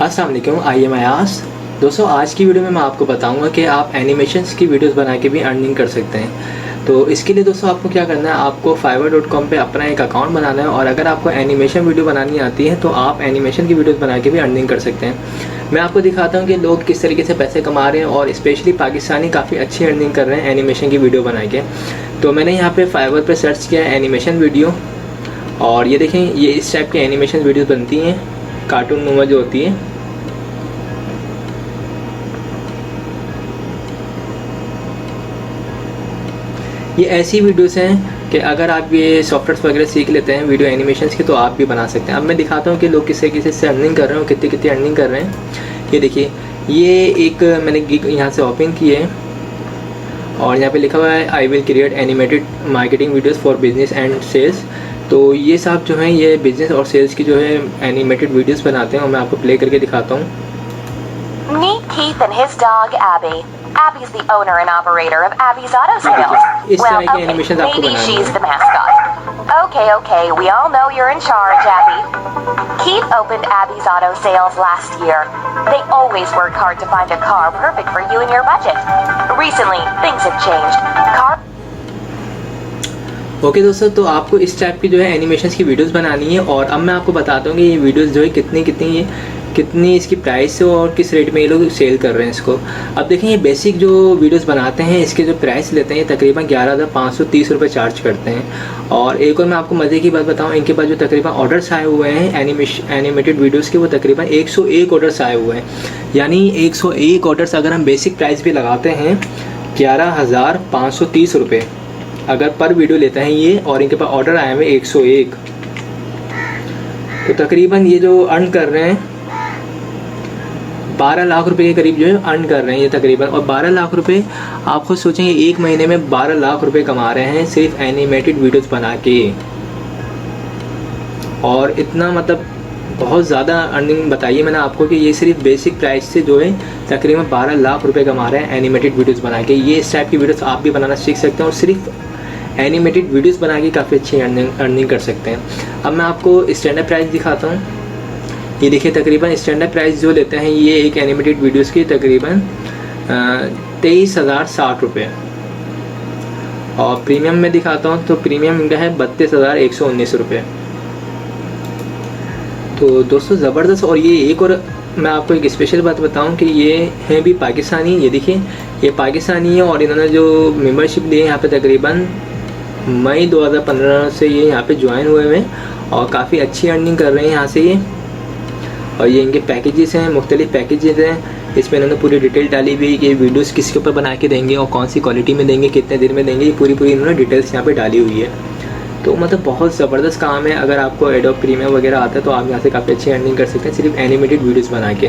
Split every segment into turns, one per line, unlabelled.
अस्सलाम वालेकुम, I am Ayaz. दोस्तों, आज की वीडियो में मैं आपको बताऊंगा कि आप एनिमेशंस की वीडियोस बना के भी अर्निंग कर सकते हैं। तो इसके लिए दोस्तों आपको क्या करना है, आपको fiverr.com पे अपना एक अकाउंट बनाना है और अगर आपको एनिमेशन वीडियो बनानी आती है तो आप एनिमेशन की वीडियोस बना के भी अर्निंग कर सकते हैं। मैं आपको दिखाता हूँ कि लोग किस तरीके से पैसे कमा रहे हैं और स्पेशली पाकिस्तानी काफ़ी अच्छी अर्निंग कर रहे हैं एनिमेशन की वीडियो बना के। तो मैंने यहाँ पर फाइवर पर सर्च किया एनिमेशन वीडियो और ये देखें, ये इस टाइप की एनिमेशन वीडियोज़ बनती हैं, कार्टून नुमा जो होती है। ये ऐसी वीडियोस हैं कि अगर आप ये सॉफ्टवेयर वगैरह सीख लेते हैं वीडियो एनिमेशंस की तो आप भी बना सकते हैं। अब मैं दिखाता हूँ कि लोग किस तरीके से अर्निंग कर रहे हैं और कितनी कितनी अर्निंग कर रहे हैं। ये देखिए, ये एक मैंने गिग यहाँ से ओपन की है और यहाँ पे लिखा हुआ है I will create animated marketing videos for business and sales. तो ये साहब जो हैं ये बिजनेस और सेल्स की जो है एनिमेटेड वीडियोज़ बनाते हैं और मैं आपको प्ले करके दिखाता हूँ।
Meet Keith and his dog Abby. Abby's the owner and operator of Abby's Auto Sales. Well, okay, maybe she's the mascot. Okay, we all know you're in charge, Abby. Keith opened Abby's Auto Sales last year. They always work hard to find a car perfect for you and your budget. Recently, things have changed.
Okay दोस्तों, तो आपको इस type की जो है animations की videos बनानी है और अब मैं आपको बताता हूँ कि ये वीडियोस जो है कितनी इसकी प्राइस है और किस रेट में ये लोग सेल कर रहे हैं इसको। अब देखें, ये बेसिक जो वीडियोस बनाते हैं इसके जो प्राइस लेते हैं ये तकरीबन 11,530 रुपये चार्ज करते हैं। और एक और मैं आपको मज़े की बात बताऊं, इनके पास जो तकरीबन ऑर्डर्स आए हुए हैं एनिमेटेड वीडियोस के वो तकरीबन 101 ऑर्डर्स आए हुए हैं। यानी 101 ऑर्डर्स अगर हम बेसिक प्राइस भी लगाते हैं 11,530 रुपये अगर पर वीडियो लेते हैं ये, और इनके पास ऑर्डर आए हुए 101, तो तकरीबन ये जो अर्न कर रहे हैं 12 लाख रुपए के करीब जो है अर्न कर रहे हैं ये तकरीबन। और 12 लाख रुपए आप खुद सोचेंगे, एक महीने में 12 लाख रुपए कमा रहे हैं सिर्फ एनिमेटेड वीडियोस बना के। और इतना मतलब बहुत ज़्यादा अर्निंग बताइए मैंने आपको कि ये सिर्फ बेसिक प्राइस से जो है तकरीबन 12 लाख रुपए कमा रहे हैं एनिमेटेड वीडियोस बना के। ये इस टाइप की वीडियोस आप भी बनाना सीख सकते हैं और सिर्फ एनिमेटेड वीडियोस बना के काफ़ी अच्छी अर्निंग कर सकते हैं। अब मैं आपको स्टैंडर्ड प्राइस दिखाता हूँ। ये देखिए, तकरीबन स्टैंडर्ड प्राइस जो लेते हैं ये एक एनिमेटेड वीडियोस की तकरीबन 23,060 रुपये। और प्रीमियम में दिखाता हूँ तो प्रीमियम इनका है 32,119 रुपये। तो दोस्तों ज़बरदस्त। और ये एक और मैं आपको एक स्पेशल बात बताऊं कि ये हैं भी पाकिस्तानी। ये देखिए, ये पाकिस्तानी है और इन्होंने जो मेंबरशिप ली है यहाँ पे तकरीबन मई 2015 से ये यहाँ पे ज्वाइन हुए हैं और काफ़ी अच्छी अर्निंग कर रहे हैं यहाँ से ये। और ये इनके पैकेजेस हैं, मुख्तलिफ पैकेजेस हैं। इसमें इन्होंने पूरी डिटेल डाली हुई है कि वीडियोस किसके ऊपर बना के देंगे और कौन सी क्वालिटी में देंगे, कितने दिन में देंगे, ये पूरी इन्होंने डिटेल्स यहाँ पे डाली हुई है। तो मतलब बहुत ज़बरदस्त काम है। अगर आपको एडोब प्रीमियम वगैरह आता है तो आप यहाँ से काफ़ी अच्छी अर्निंग कर सकते हैं सिर्फ एनिमेटेड वीडियोज़ बना के।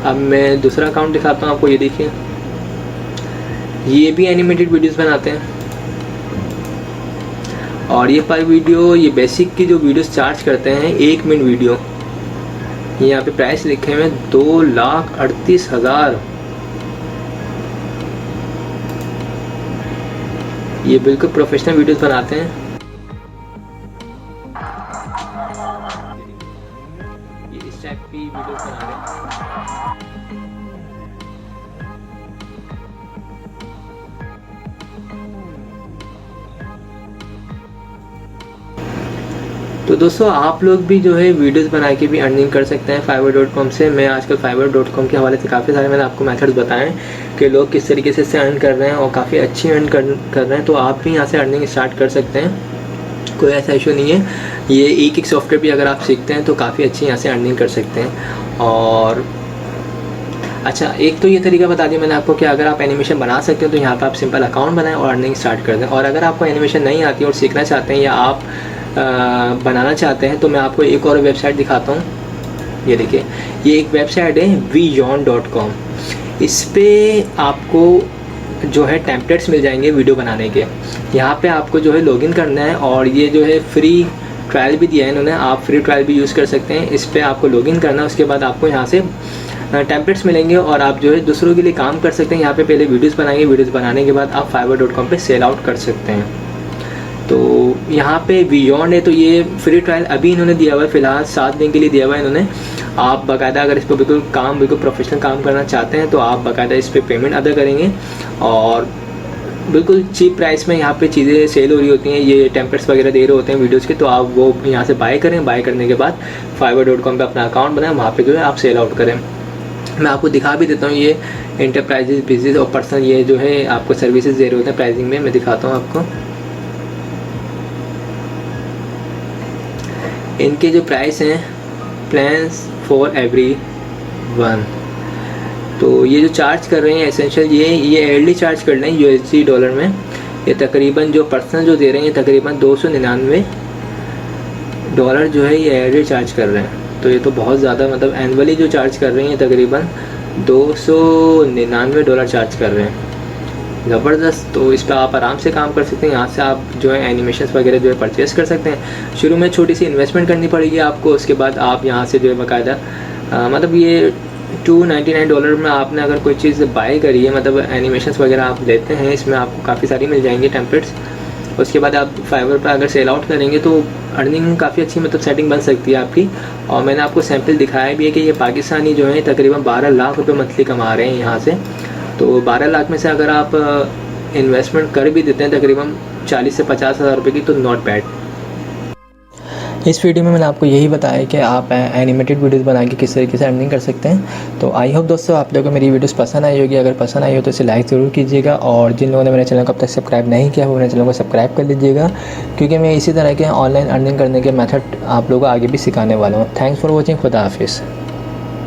अब मैं दूसरा अकाउंट दिखाता हूँ आपको। ये देखिए, ये भी एनिमेटेड वीडियोज़ बनाते हैं और ये पर वीडियो, ये बेसिक की जो वीडियोस चार्ज करते हैं 1 मिनट वीडियो, ये यहाँ पे प्राइस लिखे हुए हैं 2,38,000। ये बिल्कुल प्रोफेशनल वीडियोस बनाते हैं। ये इस टाइप की वीडियोस बना रहे हैं। तो दोस्तों, आप लोग भी जो है वीडियोस बना के भी अर्निंग कर सकते हैं fiverr.com से। मैं आजकल fiverr.com के हवाले से काफ़ी सारे मैंने आपको मेथड्स बताएं कि लोग किस तरीके से इससे अर्न कर रहे हैं और काफ़ी अच्छी अर्न कर रहे हैं। तो आप भी यहाँ से अर्निंग स्टार्ट कर सकते हैं, कोई ऐसा इशू नहीं है। ये एक सॉफ्टवेयर भी अगर आप सीखते हैं तो काफ़ी अच्छी यहाँ से अर्निंग कर सकते हैं। और अच्छा, एक तो ये तरीका बता दिया मैंने आपको कि अगर आप एनिमेशन बना सकते हो तो यहाँ पर आप सिंपल अकाउंट बनाएं और अर्निंग स्टार्ट कर दें। और अगर आपको एनिमेशन नहीं आती और सीखना चाहते हैं या आप बनाना चाहते हैं तो मैं आपको एक और वेबसाइट दिखाता हूँ। ये देखिए, ये एक वेबसाइट है vyond.com। इस पर आपको जो है टेम्पलेट्स मिल जाएंगे वीडियो बनाने के। यहाँ पे आपको जो है लॉगिन करना है और ये जो है फ्री ट्रायल भी दिया है इन्होंने, आप फ्री ट्रायल भी यूज़ कर सकते हैं। इस पर आपको लॉगिन करना है, उसके बाद आपको यहाँ से टेम्पलेट्स मिलेंगे और आप जो है दूसरों के लिए काम कर सकते हैं। यहाँ पे पहले वीडियोस बनाएंगे, वीडियोस बनाने के बाद आप fiverr.com पे सेल आउट कर सकते हैं। तो यहाँ पे बियॉन्ड है, तो ये फ्री ट्रायल अभी इन्होंने दिया हुआ है, फ़िलहाल 7 दिन के लिए दिया हुआ है इन्होंने। आप बाकायदा अगर इस पर बिल्कुल प्रोफेशनल काम करना चाहते हैं तो आप बाकायदा इस पर पेमेंट अदा करेंगे और बिल्कुल चीप प्राइस में यहाँ पे चीज़ें सेल हो रही होती हैं। ये टेम्पलेट्स वगैरह दे रहे होते हैं वीडियोज़ के, तो आप वो यहाँ से बाय करें। बाय करने के बाद fiverr.com पे अपना अकाउंट बनाएं, वहाँ पे जो है आप सेल आउट करें। मैं आपको दिखा भी देता हूँ, ये इंटरप्राइजेज, बिजनेस और पर्सनल ये जो है आपको सर्विसेज दे रहे होते हैं प्राइसिंग में। मैं दिखाता हूँ आपको इनके जो प्राइस हैं, प्लान्स फॉर एवरी वन। तो ये जो चार्ज कर रहे हैं एसेंशियल, ये एयरली चार्ज कर रहे हैं USD डॉलर में। ये तकरीबन जो पर्सनल जो दे रहे हैं तकरीबन $299 जो है ये एयरली चार्ज कर रहे हैं। तो ये तो बहुत ज़्यादा, मतलब एनुअली जो चार्ज कर रहे हैं तकरीबन $299 चार्ज कर रहे हैं, ज़बरदस्त। तो इस पर आप आराम से काम कर सकते हैं। यहाँ से आप जो है एनिमेशंस वगैरह जो है परचेज़ कर सकते हैं। शुरू में छोटी सी इन्वेस्टमेंट करनी पड़ेगी आपको, उसके बाद आप यहाँ से जो है बाकायदा मतलब ये $299 में आपने अगर कोई चीज़ बाय करी है, मतलब एनिमेशंस वगैरह आप लेते हैं, इसमें आपको काफ़ी सारी मिल जाएंगी टेम्पलेट्स। उसके बाद आप फाइवर पर अगर सेल आउट करेंगे तो अर्निंग काफ़ी अच्छी, मतलब सेटिंग बन सकती है आपकी। और मैंने आपको सैम्पल दिखाया भी है कि ये पाकिस्तानी जो है तकरीबन 12 लाख रुपये मंथली कमा रहे हैं यहाँ से। तो 12 लाख में से अगर आप इन्वेस्टमेंट कर भी देते हैं तकरीबन 40 से 50 हज़ार रुपये की, तो नॉट बैड। इस वीडियो में मैंने आपको यही बताया कि आप एनिमेटेड वीडियोस बना के किस तरीके से अर्निंग कर सकते हैं। तो आई होप दोस्तों आप लोगों को मेरी वीडियोस पसंद आई होगी। अगर पसंद आई हो तो इसे लाइक ज़रूर कीजिएगा, और जिन लोगों ने मेरे चैनल को अब तक सब्सक्राइब नहीं किया वो मेरे चैनल को सब्सक्राइब कर लीजिएगा, क्योंकि मैं इसी तरह के ऑनलाइन अर्निंग करने के मेथड आप लोगों को आगे भी सिखाने वाला हूँ। Thanks for watching. खुदा हाफिज़।